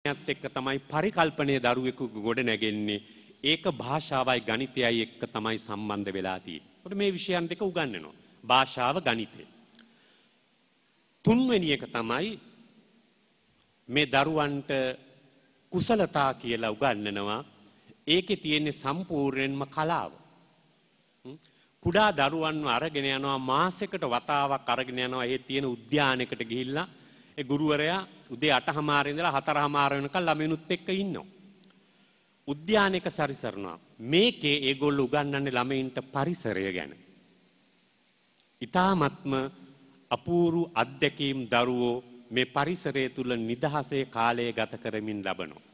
ත් එක්ක තමයි පරිකල්පනය දරුවෙකු ගොඩ නැගෙන්නේ. ඒක භාෂාවයි ගණිතයයි එක්ක තමයි සම්බන්ධ වෙලා තියෙන්නේ. ඒකට මේ විෂයන් දෙක උගන්වනවා. භාෂාව ගණිතය. තුන්වෙනි එක තමයි මේ දරුවන්ට කුසලතා කියලා උගන්වනවා. ඒකේ තියෙන්නේ සම්පූර්ණයෙන්ම කලාව. කුඩා දරුවන්ව අරගෙන යනවා මාසයකට වතාවක් අරගෙන යනවා ඒ තියෙන උද්‍යානයකට ගිහිල්ලා ඒ ගුරුවරයා උදේ 8:00 ඉඳලා 4:00 වෙනකල් ළමයිනුත් එක්ක ඉන්නවා. උද්‍යානයක සැරිසරනවා. මේකේ ඒගොල්ලෝ උගන්වන්නේ ළමයින්ට පරිසරය ගැන. ඊ타ත්ම අපූර්ව අත්දැකීම් දරුවෝ මේ පරිසරය තුල නිදහසේ කාලය ගත කරමින් ලබනවා.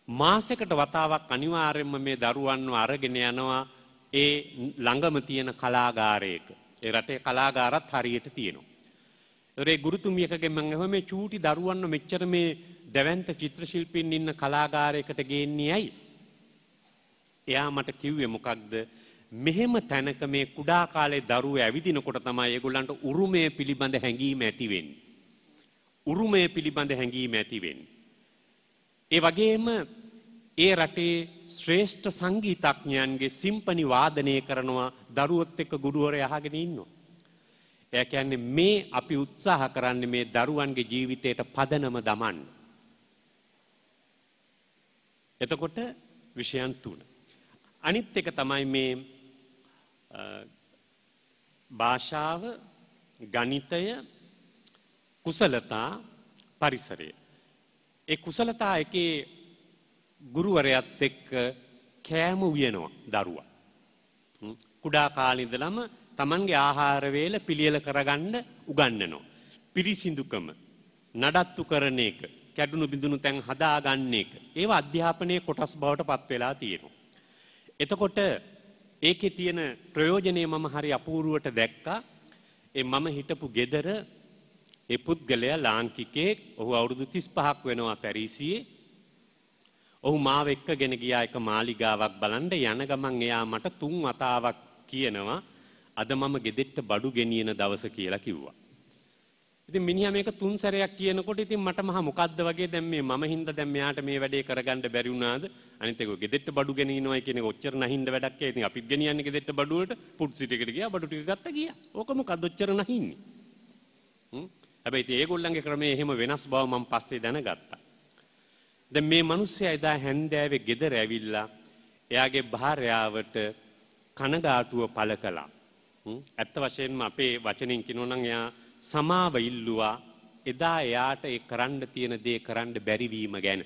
මාසයකට වතාවක් අනිවාර්යයෙන්ම මේ දරුවන්ව අරගෙන යනවා ඒ ළඟම තියෙන කලාගාරයක. ඒ රටේ කලාගාරත් හරියට තියෙනවා. ඒ ගුරුතුමියකගෙන් මම අහුවා මේ චූටි දරුවන්ව මෙච්චර මේ දැවැන්ත චිත්‍ර ශිල්පීන් ඉන්න කලාගාරයකට ගේන්නේ ඇයි? එයා මට කිව්වේ මොකක්ද? මෙහෙම තැනක මේ කුඩා කාලේ දරුවෝ ඇවිදිනකොට තමයි ඒගොල්ලන්ට උරුමය පිළිබඳ හැඟීම ඇති වෙන්නේ. උරුමය පිළිබඳ හැඟීම ඇති වෙන්නේ. ඒ වගේම ඒ රටේ ශ්‍රේෂ්ඨ සංගීතඥයන්ගේ සිම්පනි වාදනය කරනවා දරුවොත් එක්ක ගුරුවරයා අහගෙන ඉන්නවා. ඒ කියන්නේ මේ අපි උත්සාහ කරන්නේ මේ දරුවන්ගේ ජීවිතයට පදනම දමන්න. එතකොට විෂයන් තුන. අනිත් එක තමයි මේ භාෂාව, ගණිතය, කුසලතා, පරිසරය. ඒ කුසලතා එකේ ගුරුවරයාත් එක්ක කෑම උයනවා දරුවා. කුඩා කාලේ ඉඳලම තමන්ගේ ආහාර වේල පිළියෙල කරගන්න උගන්වනවා. පිරිසිදුකම, නඩත්තු කරන එක, කැඩුණු බිඳුණු තැන් හදාගන්න එක. ඒවා අධ්‍යාපනයේ කොටස් බවට පත් වෙලා තියෙනවා. එතකොට ඒකේ තියෙන ප්‍රයෝජනය මම හරි අපූර්වට දැක්කා. ඒ මම හිටපු ගෙදර ඒ පුද්ගලයා ලාංකිකයෙක්. ඔහු අවුරුදු 35ක් වෙනවා පැරිසියේ. ඔහු මාව එක්කගෙන ගියා එක මාලිගාවක් බලන්න. යන ගමන් එයා මට 3 වතාවක් කියනවා අද මම ගෙදෙට්ට බඩු ගෙනියන දවස කියලා කිව්වා. ඉතින් මිනිහා මේක 3 සැරයක් කියනකොට ඉතින් මට මහා මොකද්ද වගේ දැන් මේ මම හින්දා දැන් මෙයාට මේ වැඩේ කරගන්න බැරි වුණාද? අනිත් එක ගෙදෙට්ට බඩු ගෙනියනවා කියන එක ඔච්චර නැහින්න වැඩක් කියලා. ඉතින් අපිත් ගෙනියන්නේ ගෙදෙට්ට බඩු වලට පුට්සි ටිකට ගියා බඩු ටික ගත්ත ගියා. ඕක මොකද්ද ඔච්චර නැහින්නේ? හැබැයි ඉතින් ඒගොල්ලන්ගේ ක්‍රමයේ එහෙම වෙනස් බව මම පස්සේ දැනගත්තා. දැන් මේ මිනිස්සයා එදා හැන්දෑවේ ගෙදර ඇවිල්ලා එයාගේ භාර්යාවට කනගාටුව පළ කළා. ඇත්ත වශයෙන්ම අපේ වචනෙන් කියනවා නම් එයා සමාව ඉල්ලුවා එදා එයාට ඒ කරන්න තියෙන දේ කරන්න බැරි වීම ගැන.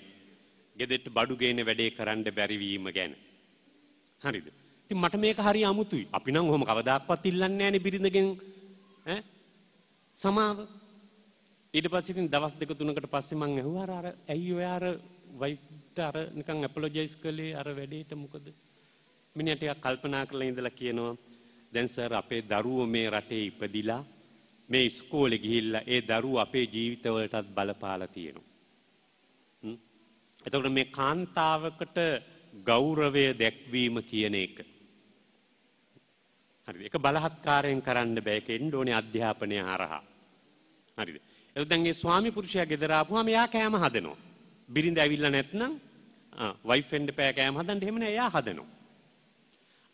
ගෙදරට බඩු ගේන වැඩේ කරන්න බැරි වීම ගැන. හරිද? ඉතින් මට මේක හරි අමුතුයි. අපි නම් ඔහොම කවදාක්වත් ඉල්ලන්නේ නැහැනේ බිරිඳගෙන් සමාව. ඊට පස්සේ ඉතින් දවස් 2-3කට පස්සේ මං ඇහුවා අර ඇයි ඔය අර වයිෆ්ට අර නිකන් අපොලොජයිස් කළේ අර වැඩේට මොකද? මිනිහා ටිකක් කල්පනා කරලා ඉඳලා කියනවා දැන් සර් අපේ දරුවෝ මේ රටේ ඉපදිලා මේ ඉස්කෝලේ ගිහිල්ලා ඒ දරුවෝ අපේ ජීවිතවලටත් බලපාලා තියෙනවා. එතකොට මේ කාන්තාවකට ගෞරවය දැක්වීම කියන එක. හරිද? ඒක බලහත්කාරයෙන් කරන්න බෑ. ඒක එන්න ඕනේ අධ්‍යාපනය හරහා. හරිද? එතකොට දැන් මේ ස්වාමි පුරුෂයා ගෙදර ආපුවාම එයා කෑම හදනවා. බිරිඳ ඇවිල්ලා නැත්නම් වයිෆ් එන්න පෑ කෑම හදන්න එහෙම නෑ එයා හදනවා.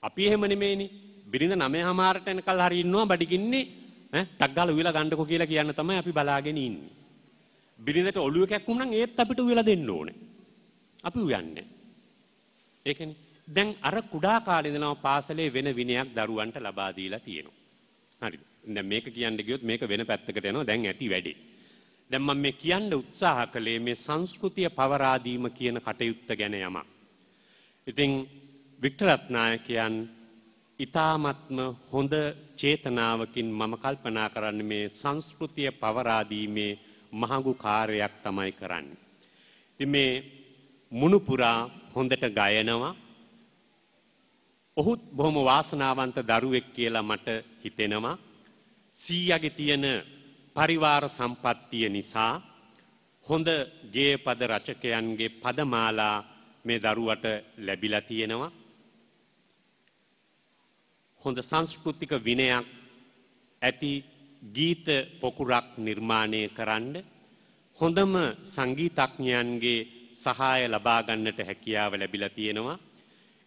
අපි එහෙම නෙමෙයිනේ. බිරිඳ 9:00ට එනකල් හරි ඉන්නවා බඩගින්නේ ටක් ගාලා උයලා ගන්නකො කියලා කියන්න තමයි අපි බලාගෙන ඉන්නේ. බිරිඳට ඔළුව කැක්කුම් නම් ඒත් අපිට උයලා දෙන්න ඕනේ. අපි උයන්නේ. ඒකනේ. දැන් අර කුඩා කාලේ ඉඳලම පාසලේ වෙන විනයක් දරුවන්ට ලබා දීලා තියෙනවා. හරිද? දැන් මේක කියන්න ගියොත් මේක වෙන පැත්තකට යනවා. දැන් ඇති වැඩි. දැන් මම මේ කියන්න උත්සාහ කළේ මේ සංස්කෘතිය පවරා දීම කියන කටයුත්ත ගැන යමක්. ඉතින් වික්ටර් රත්නායකයන් ඊ타ත්ම හොඳ චේතනාවකින් මම කල්පනා කරන්නේ මේ සංස්කෘතිය පවරා දීමේ මහඟු කාර්යයක් තමයි කරන්නේ. ඉතින් මේ මුණුපුරා හොඳට ගයනවා. ඔහුත් බොහොම වාසනාවන්ත දරුවෙක් කියලා මට හිතෙනවා. සීයාගේ තියෙන පරිවාර සම්පත්තිය නිසා හොඳ ගේය පද රචකයන්ගේ පදමාලා මේ දරුවට ලැබිලා තියෙනවා. හොඳ සංස්කෘතික විනයක් ඇති ගීත පොකුරක් නිර්මාණය කරන්න හොඳම සංගීතඥයන්ගේ සහාය ලබා ගන්නට හැකියාව ලැබිලා තියෙනවා.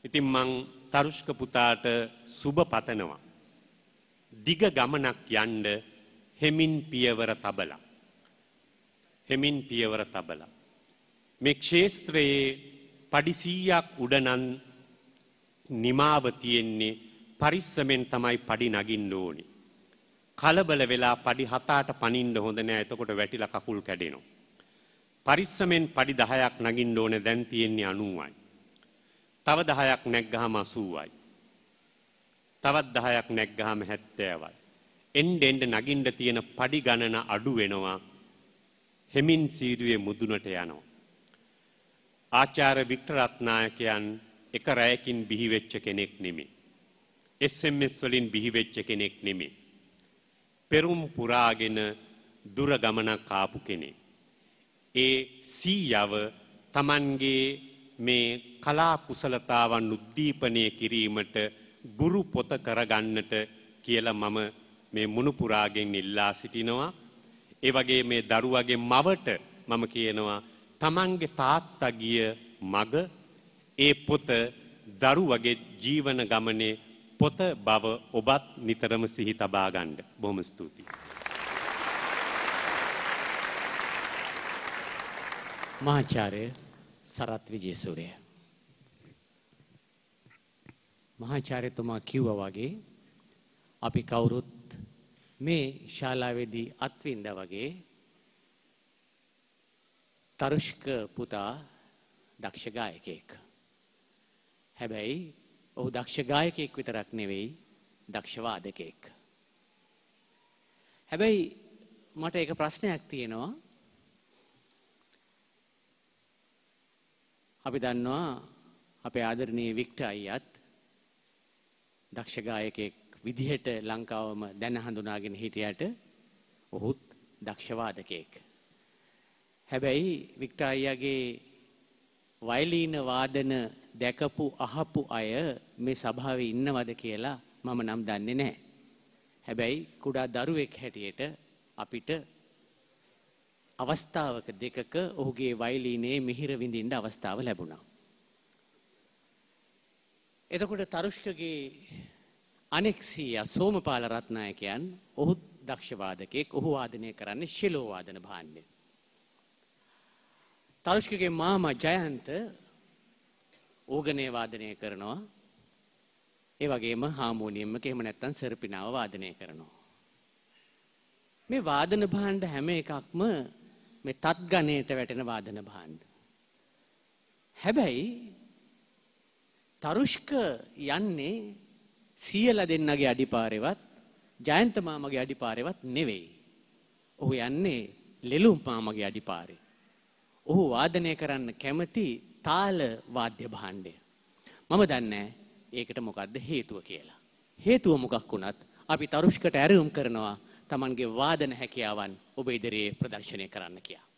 ඉතින් මං තරුෂ්ක පුතාට සුබ පතනවා. දිග ගමනක් යන්න හෙමින් පියවර තබලා. හෙමින් පියවර තබලා. මේ ක්ෂේත්‍රයේ පඩි 100ක් උඩනම් නිමාව තියෙන්නේ පරිස්සමෙන් තමයි පඩි නගින්න ඕනේ. කලබල වෙලා පඩි 7-8 පනින්න හොඳ නෑ. එතකොට වැටිලා කකුල් කැඩෙනවා. පරිස්සමෙන් පඩි 10ක් නගින්න ඕනේ. දැන් තියෙන්නේ 90යි. තව 10ක් නැග්ගාම 80යි. තවත් 10ක් නැග්ගාම 70යි. එන්න නගින්න තියෙන පඩි ගණන අඩු වෙනවා. හෙමින් සීරුවේ මුදුනට යනවා. ආචාර්ය වික්ටර් රත්නායකයන් එක රැයකින් බිහි වෙච්ච කෙනෙක් නෙමෙයි. SMS වලින් බිහි වෙච්ච කෙනෙක් නෙමෙයි. පෙරුම් පුරාගෙන දුර ගමනක් ආපු කෙනෙක්. ඒ සීයව Tamanගේ මේ කලා කුසලතාවන් උද්දීපනය කිරීමට ගුරු පොත කරගන්නට කියලා මම මේ මුණුපුරාගෙන් ඉල්ලා සිටිනවා. ඒ වගේ මේ දරුවගේ මවට මම කියනවා Tamanගේ තාත්තා ගිය මග ඒ පොත දරුවගේ ජීවන ගමනේ පොත බව ඔබත් නිතරම සිහි තබා ගන්න. බොහොම ස්තුතියි. මහාචාර්ය සරත් විජේසූරිය. මහාචාර්යතුමා කිව්වා වගේ අපි කවුරුත් මේ ශාලාවේදී අත්විඳා වගේ තරුෂ්ක පුතා දක්ෂ ගායකයෙක්. හැබැයි ඔහු දක්ෂ ගායකයෙක් විතරක් නෙවෙයි දක්ෂ වාදකයෙක්. හැබැයි මට එක ප්‍රශ්නයක් තියෙනවා. අපි දන්නවා අපේ ආදරණීය වික්ටර් අයියත් දක්ෂ ගායකයෙක් විදිහට ලංකාවම දැන හඳුනාගෙන හිටියට ඔහුත් දක්ෂ වාදකයෙක්. හැබැයි වික්ටර් අයියාගේ වයලීන වාදන දැකපු අහපු අය මේ සභාවේ ඉන්නවද කියලා මම නම් දන්නේ නැහැ. හැබැයි කුඩා දරුවෙක් හැටියට අපිට අවස්ථාවක දෙකක ඔහුගේ වයලීනේ මිහිර විඳින්න අවස්ථාව ලැබුණා. එතකොට තරුෂ්කගේ අනෙක් සීයා සෝමපාල රත්නායකයන් ඔහු දක්ෂ වාදකයෙක්. ඔහු වාදනය කරන්නේ ෂෙලෝ වාදන භාණ්ඩය. තරුෂ්කගේ මාමා ජයන්ත ඕගනේ වාදනය කරනවා. ඒ වගේම හාමෝනියම් එක එහෙම නැත්නම් සර්පිනාව වාදනය කරනවා. මේ වාදන භාණ්ඩ හැම එකක්ම මේ තත් ගණයට වැටෙන වාදන භාණ්ඩ. හැබැයි තරුෂ්ක යන්නේ සියලා දෙන්නගේ අඩිපාරේවත් ජයන්ත මාමගේ අඩිපාරේවත් නෙවෙයි. ඔහු යන්නේ ලෙලුම් මාමගේ අඩිපාරේ. ඔහු වාදනය කරන්න කැමති තාල වාද්‍ය භාණ්ඩය. මම දන්නේ ඒකට මොකක්ද හේතුව කියලා. හේතුව මොකක් වුණත් අපි තරුෂ්කට ඇරයුම් කරනවා Tamanගේ වාදන හැකියාවන් ඔබ ඉදිරියේ ප්‍රදර්ශනය කරන්න කියලා.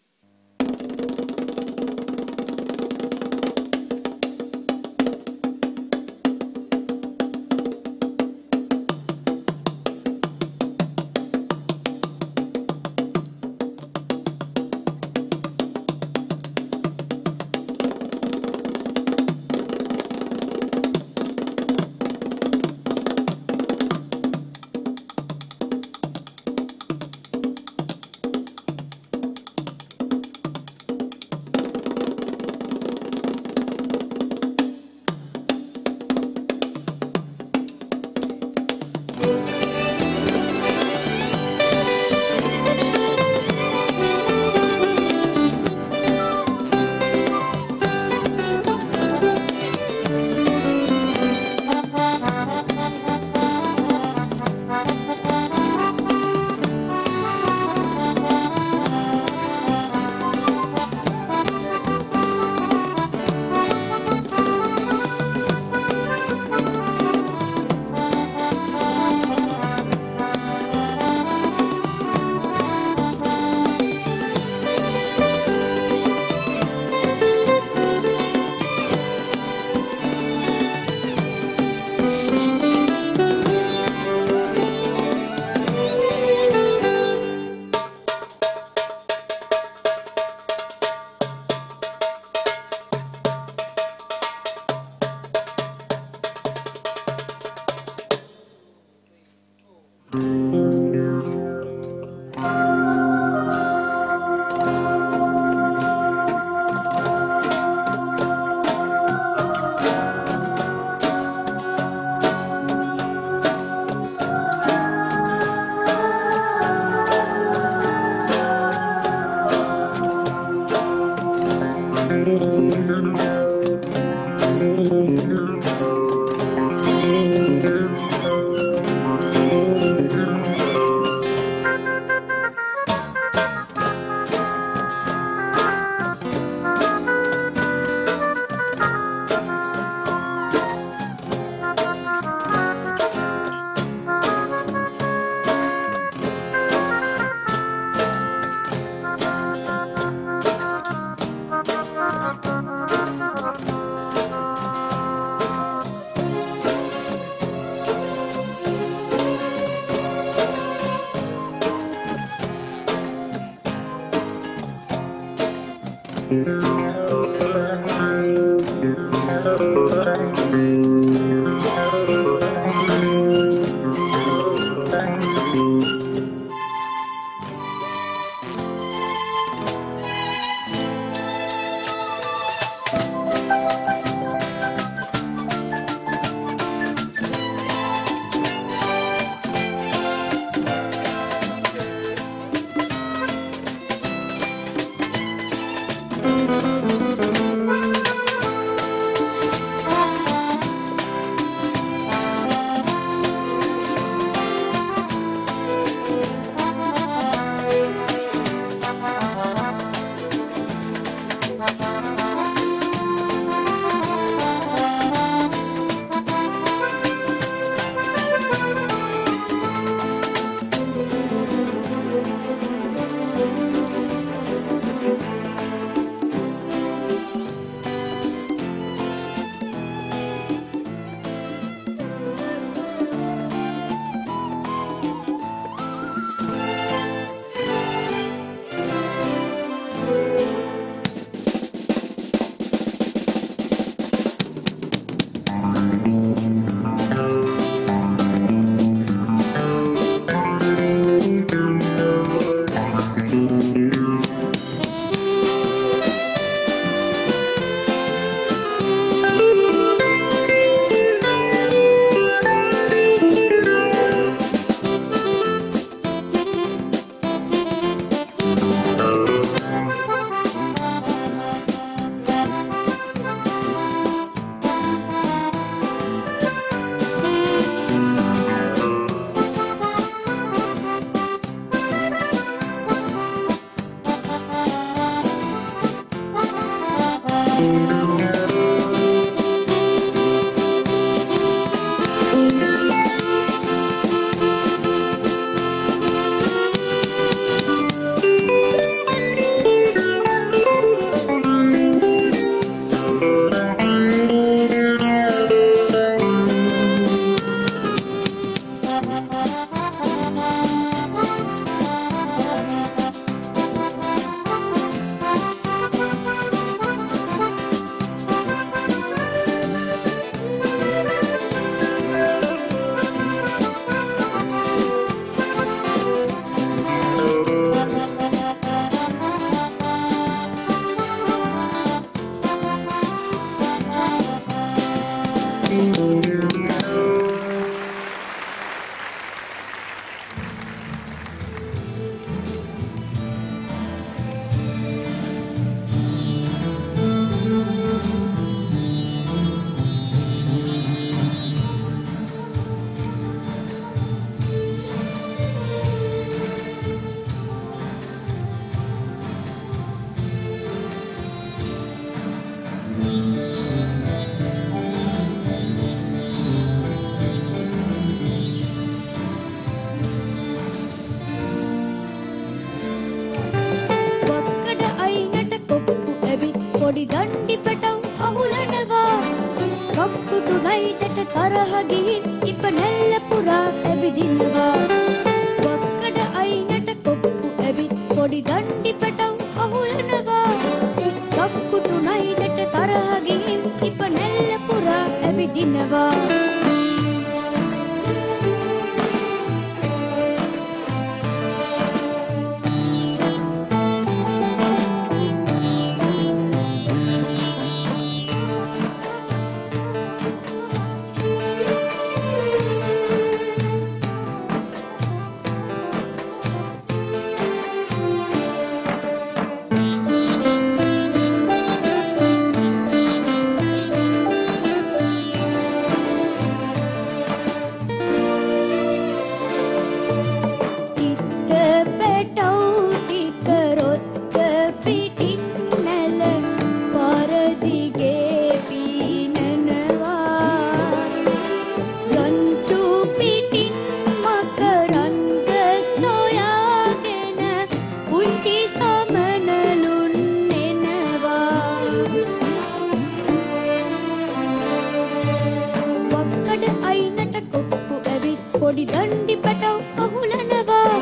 පොඩි දණ්ඩි පැටව අහුලනවා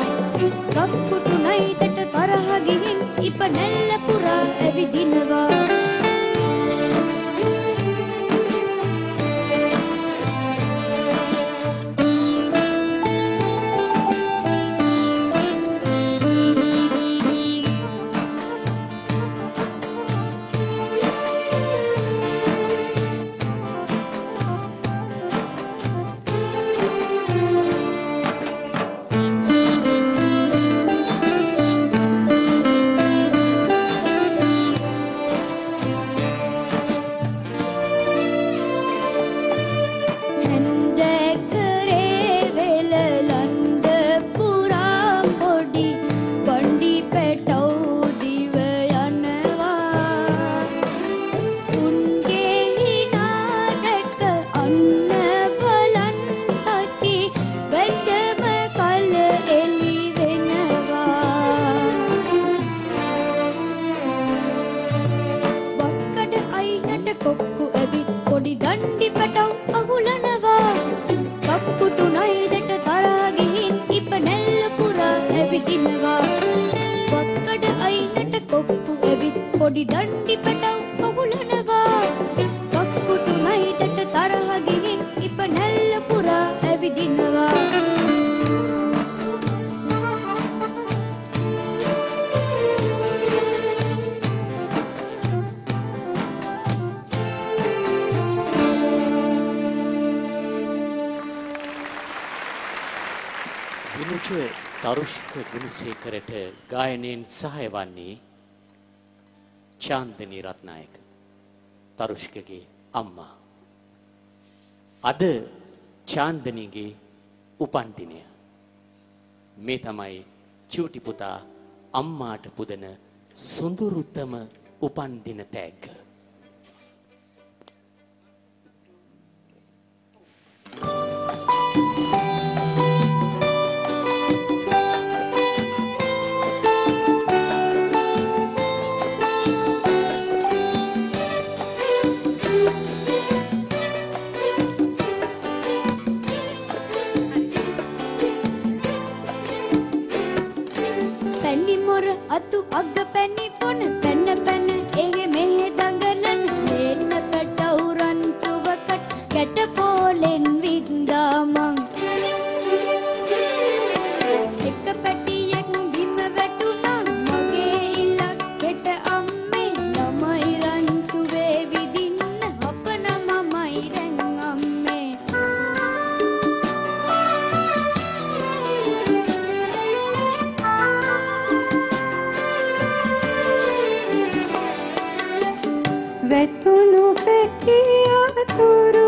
කක්කුටු නයිතට තරහ ගිහින් ඉප නැල්ල පුරා ඇවිදිනවා පොඩි දණ්ඩි පැටව අහුලනවා කක්කුටු නයිතට තරහ ගිහින් ඉප නැල්ල පුරා ඇවිදිනවා විනුච තරුෂ්ක ගුණසේකරට ගායනයෙන් සහාය වන්නේ චාන්දනී රත්නායක තරුෂ්කගේ අම්මා. අද චාන්දනීගේ උපන්දිනය. මේ තමයි චූටි පුතා අම්මාට පුදන සොඳුරුතම උපන්දින තෑග්ග. අතු අග පැණි පොන පැන පැන එහි මෙහෙ දඟලන ලේන පැටව රන්චුවකට ගැට පෝලෙන් වින්දා මං එක පැටියෙක් බිම වැටුණා මගේ ඉලක්කෙට අම්මේ ළමයි රන්චුවේ විදින්න අපන මමයි දැන් අම්මේ වැටුණු පැටිය තුරු